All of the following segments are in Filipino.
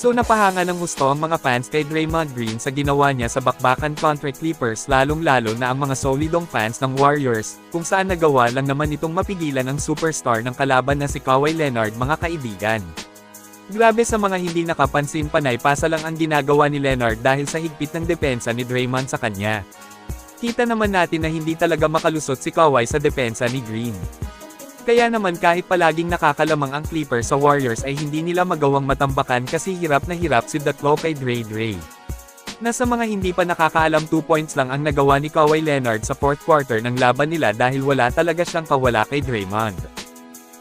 So napahanga ng husto ang mga fans kay Draymond Green sa ginawa niya sa bakbakan kontra Clippers, lalong-lalo na ang mga solidong fans ng Warriors, kung saan nagawa lang naman itong mapigilan ang superstar ng kalaban na si Kawhi Leonard, mga kaibigan. Grabe, sa mga hindi nakapansin, panay pasa lang ang ginagawa ni Leonard dahil sa higpit ng depensa ni Draymond sa kanya. Kita naman natin na hindi talaga makalusot si Kawhi sa depensa ni Green. Kaya naman kahit palaging nakakalamang ang Clippers sa Warriors ay hindi nila magawang matambakan kasi hirap na hirap si Datlo kay Dre. Nasa mga hindi pa nakakaalam, 2 points lang ang nagawa ni Kawhi Leonard sa fourth quarter ng laban nila dahil wala talaga siyang kawala kay Draymond.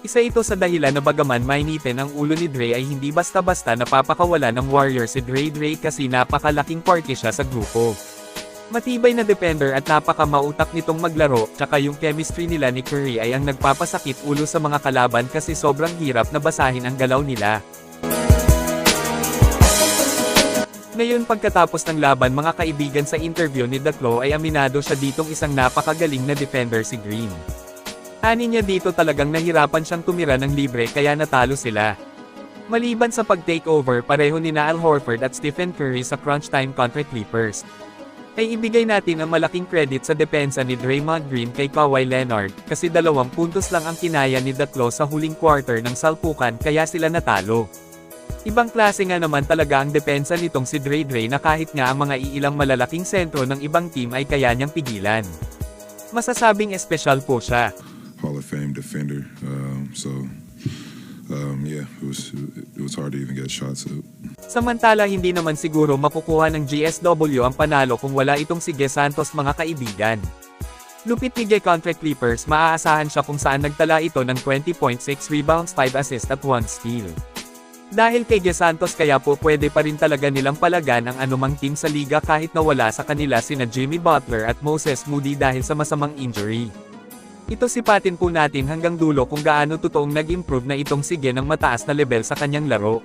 Isa ito sa dahilan na bagaman mainitin ang ulo ni Dre ay hindi basta-basta napapakawala ng Warriors si Dre kasi napakalaking parte siya sa grupo. Matibay na defender at napaka-mautak nitong maglaro, tsaka yung chemistry nila ni Curry ay ang nagpapasakit ulo sa mga kalaban kasi sobrang hirap na basahin ang galaw nila. Ngayon, pagkatapos ng laban, mga kaibigan, sa interview ni Datlo ay aminado siya ditong isang napakagaling na defender si Green. Ani niya dito talagang nahirapan siyang tumira ng libre kaya natalo sila. Maliban sa pag-takeover pareho ni Al Horford at Stephen Curry sa crunch time kontra Clippers, ay ibigay natin ang malaking credit sa depensa ni Draymond Green kay Kawhi Leonard, kasi 2 puntos lang ang kinaya ni Datlo sa huling quarter ng salpukan kaya sila natalo. Ibang klase nga naman talaga ang depensa nitong si Dre na kahit nga ang mga iilang malalaking sentro ng ibang team ay kaya niyang pigilan. Masasabing espesyal po siya. Hall of Fame defender, yeah, it was hard to even get shots up. Samantala, hindi naman siguro makukuha ng GSW ang panalo kung wala itong si Ge Santos, mga kaibigan. Lupit ni Ge kontra Clippers, maaasahan siya kung saan nagtala ito ng 20.6 rebounds, 5 assists at 1 steal. Dahil kay Ge Santos kaya po pwede pa rin talaga nilang palagan ang anumang team sa liga kahit nawala sa kanila sina Jimmy Butler at Moses Moody dahil sa masamang injury. Ito sipatin po natin hanggang dulo kung gaano totoong nag-improve na itong si Ge ng mataas na level sa kanyang laro.